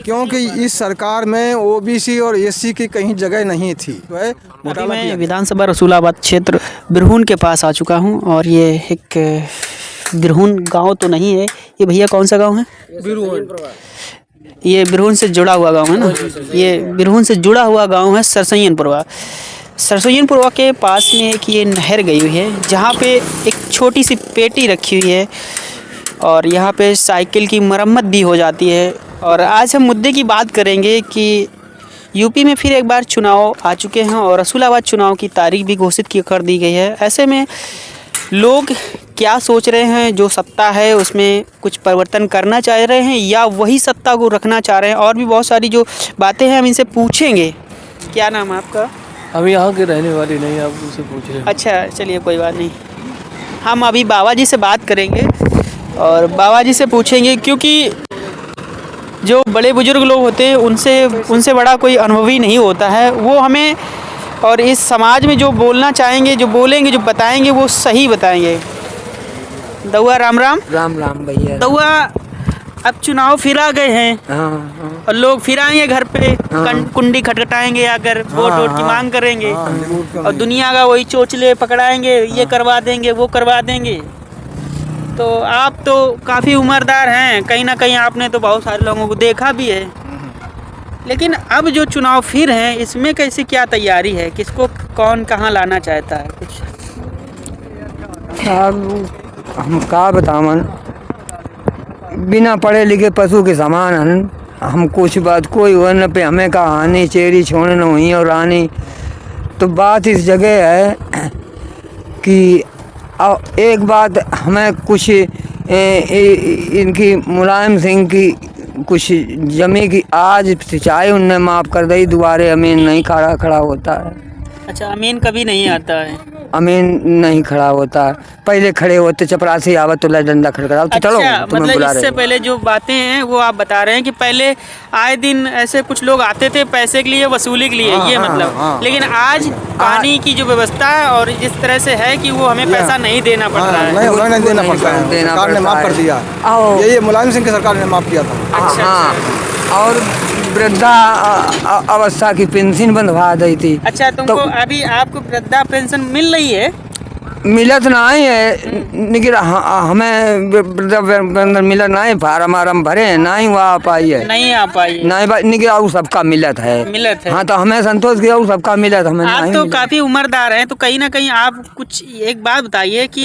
क्योंकि इस सरकार में ओबीसी और एससी की कहीं जगह नहीं थी। अभी मैं विधानसभा रसूलाबाद क्षेत्र बिरहून के पास आ चुका हूं और ये एक बिरहून गांव तो नहीं है। ये भैया कौन सा गांव है? बिरहून। ये बिरहून से जुड़ा हुआ गांव है ना? ये बिरहून से जुड़ा हुआ गांव है सरसैयनपुरवा। सरसैयनपुरवा के पास में एक ये नहर गई हुई है जहाँ पे एक छोटी सी पेटी रखी हुई है और यहाँ पे साइकिल की मरम्मत भी हो जाती है। और आज हम मुद्दे की बात करेंगे कि यूपी में फिर एक बार चुनाव आ चुके हैं और रसूलाबाद चुनाव की तारीख भी घोषित कर दी गई है। ऐसे में लोग क्या सोच रहे हैं, जो सत्ता है उसमें कुछ परिवर्तन करना चाह रहे हैं या वही सत्ता को रखना चाह रहे हैं, और भी बहुत सारी जो बातें हैं हम इनसे पूछेंगे। क्या नाम है आपका? हम यहाँ के रहने वाले नहीं, आप उनसे पूछ रहे हैं। अच्छा चलिए कोई बात नहीं, हम अभी बाबा जी से बात करेंगे और बाबा जी से पूछेंगे, क्योंकि जो बड़े बुजुर्ग लोग होते हैं उनसे बड़ा कोई अनुभवी नहीं होता है। वो हमें और इस समाज में जो बोलना चाहेंगे, जो बोलेंगे, जो बताएंगे वो सही बताएंगे। दउआ राम राम। राम राम भैया। दउआ अब चुनाव फिर आ गए हैं हाँ। और लोग फिर आएंगे घर पे, कुंडी खटखटाएंगे आकर, वोट की मांग करेंगे और दुनिया का वही चोचले पकड़ाएंगे, ये करवा देंगे वो करवा देंगे। तो आप तो काफ़ी उम्रदार हैं, कहीं ना कहीं आपने तो बहुत सारे लोगों को देखा भी है, लेकिन अब जो चुनाव फिर हैं इसमें कैसे क्या तैयारी है, किसको कौन कहाँ लाना चाहता है कुछ? हम का बतावन, बिना पढ़े लिखे पशु के समान हन। हम कुछ बात कोई वन पे हमें कहानी चेरी छोड़ने न हुई और रानी। तो बात इस जगह है कि एक बात हमें कुछ इनकी मुलायम सिंह की कुछ जमी की आज सिंचाई उनने माफ़ कर दी, दोबारे अमीन नहीं खड़ा होता है। अच्छा, अमीन कभी नहीं आता है? अमीन नहीं खड़ा होता, पहले खड़े होते चपरासी आवत तो डंडा खड़खड़ा तो चलो तुम्हें बुला रहे। इससे पहले जो बातें हैं वो आप बता रहे हैं कि पहले आए दिन ऐसे कुछ लोग आते थे पैसे के लिए, वसूली के लिए, ये मतलब। लेकिन आज पानी की जो व्यवस्था है और जिस तरह से है कि वो हमें पैसा नहीं देना पड़ रहा है। नहीं देना पड़ता है, सरकार ने माफ़ कर दिया। ये मुलायम सिंह की सरकार ने माफ़ किया था। अच्छा। और वृद्धा अवस्था की पेंशन बंधवा दी थी। अच्छा, तुमको अभी आपको वृद्धा पेंशन मिल रही है? मिलत नहीं है, लेकिन हमें वृद्धा पेंशन मिलत नहीं, फार्म वार्म भरे नहीं वो आ पाई है, नहीं आ पाई नहीं और सबका मिलत है। हाँ, तो हमें संतोष किया और सबका मिलत हमें। आप तो काफी उम्रदार हैं, तो कहीं ना कहीं आप कुछ एक बात बताइए कि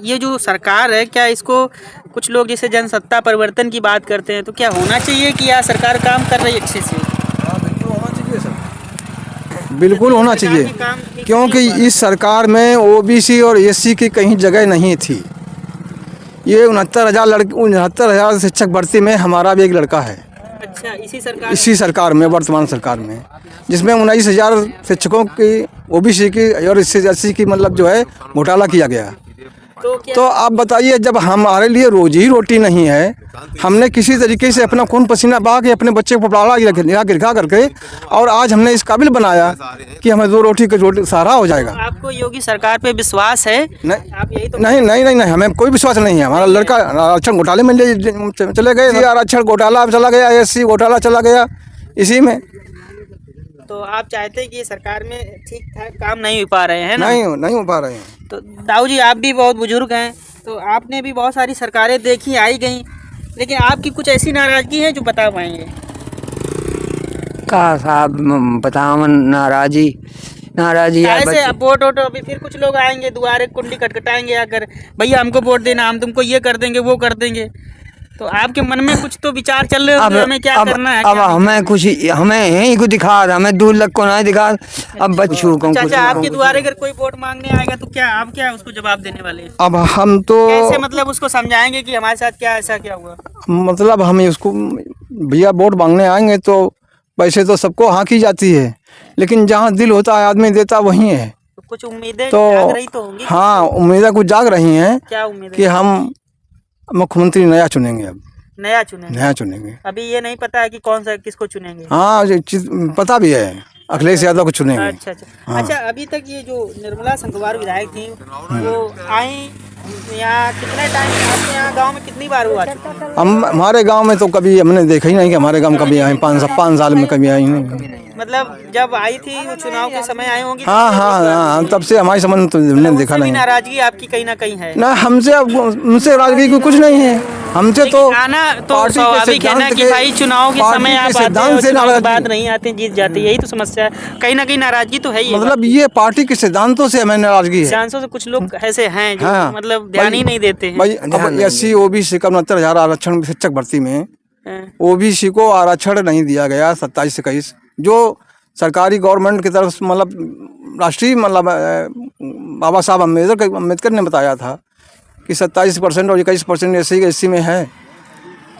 ये जो सरकार है, क्या इसको कुछ लोग जैसे जनसत्ता परिवर्तन की बात करते हैं, तो क्या होना चाहिए कि यह सरकार काम कर रही है अच्छे से? बिल्कुल होना चाहिए, क्योंकि इस सरकार में ओबीसी और एससी की कहीं जगह नहीं थी। ये 69,000 शिक्षक भर्ती में हमारा भी एक लड़का है। अच्छा, इसी सरकार में, वर्तमान सरकार में, जिसमें 19,000 शिक्षकों की ओबीसी की और एससी की मतलब जो है घोटाला किया गया। तो आप बताइए, जब हमारे लिए रोजी रोटी नहीं है, हमने किसी तरीके से अपना खून पसीना बहा के अपने बच्चे को पढ़ा गिरखा करके और आज हमने इस काबिल बनाया कि हमें 2 रोटी का सहारा हो जाएगा। तो आपको योगी सरकार पे विश्वास है? आप यही तो नहीं, हमें कोई विश्वास नहीं है। हमारा लड़का आरक्षण घोटाले में चले गए, आरक्षण घोटाला चला गया, एससी घोटाला चला गया इसी में। तो आप चाहते हैं कि सरकार में ठीक ठाक काम नहीं हो पा रहे हैं ना? नहीं हो पा रहे हैं। तो दाऊ जी, आप भी बहुत बुजुर्ग हैं, तो आपने भी बहुत सारी सरकारें देखी आई गई, लेकिन आपकी कुछ ऐसी नाराजगी है जो बता पाएंगे? का साहब बतावन नाराजी ऐसे वोट अभी फिर कुछ लोग आएंगे दुआरे, कुंडी खटखटाएंगे आकर, भैया हमको वोट देना, हम तुमको ये कर देंगे वो कर देंगे। तो आपके मन में कुछ तो विचार चल रहे हो कि हमें क्या करना है? अब हमें यही को दिखा, हमें 2 लाख को नहीं दिखा। अब बच्चों को चाचा, आपके द्वारे अगर कोई वोट मांगने आएगा तो क्या आप उसको जवाब देने वाले हैं? अब हम तो कैसे मतलब उसको समझाएंगे कि हमारे साथ क्या ऐसा क्या हुआ? मतलब हम उसको, भैया वोट मांगने आएंगे तो पैसे तो सबको हाँ की जाती है, लेकिन जहाँ दिल होता है आदमी देता वही है। तो कुछ उम्मीदें जाग रही तो होंगी? हाँ, उम्मीदें कुछ जाग रही हैं। क्या उम्मीदें? कि हम मुख्यमंत्री नया चुनेंगे। अब नया चुनेंगे? अभी ये नहीं पता है कि कौन सा किसको चुनेंगे? हाँ, पता भी है, अखिलेश यादव को चुनेंगे। अच्छा। अभी तक ये जो निर्मला संखवार विधायक थी वो आई यहाँ कितने टाइम आपके यहाँ गांव में कितनी बार हुआ चुका है? हम हमारे गांव में तो कभी हमने देखा ही नहीं कि हमारे गांव में कभी आए 5 साल में कभी आई नहीं। मतलब जब आई थी वो चुनाव के समय आए होंगे हाँ हाँ हाँ, तब से हमारे संबंध तो हमने देखा उससे भी नहीं। नाराजगी आपकी कहीं ना कहीं है। ना हमसे उनसे राजनीति की कुछ नहीं है, हमसे तो आना तो पार्टी के स्वाभाविक है ना सिद्धांत कि के- भाई चुनाव के पार्टी समय के आप आते सिद्धांत हो, से चुनाव के नाराजगी। बाद नहीं आते, जीत जाते, यही तो समस्या है। कहीं ना कहीं नाराजगी तो है ही। मतलब ये पार्टी के सिद्धांतों से हमें नाराजगी है। चांसों से कुछ लोग ऐसे हैं जो हाँ। मतलब ध्यान ही नहीं देते हैं। भाई अब एससी ओबीसी का 69,000 आरक्षण शिक्षक भर्ती में हाँ। ओबीसी को आरक्षण नहीं दिया गया 27 से 21, जो सरकारी गवर्नमेंट की तरफ से मतलब राष्ट्रीय मतलब बाबा साहब अम्बेडकर ने बताया था कि 27% और 21% एससी में है।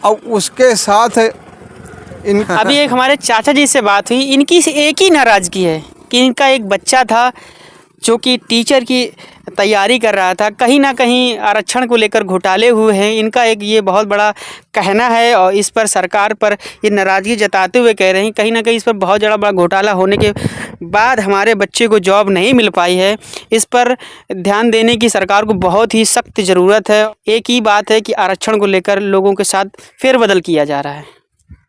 अब उसके साथ इन अभी एक हमारे चाचा जी से बात हुई, इनकी एक ही नाराज़गी है कि इनका एक बच्चा था जो कि टीचर की तैयारी कर रहा था, कहीं ना कहीं आरक्षण को लेकर घोटाले हुए हैं। इनका एक ये बहुत बड़ा कहना है और इस पर सरकार पर ये नाराज़गी जताते हुए कह रहे हैं कहीं ना कहीं इस पर बहुत बड़ा घोटाला होने के बाद हमारे बच्चे को जॉब नहीं मिल पाई है। इस पर ध्यान देने की सरकार को बहुत ही सख्त ज़रूरत है। एक ही बात है कि आरक्षण को लेकर लोगों के साथ फेरबदल किया जा रहा है।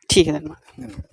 ठीक है, धन्यवाद।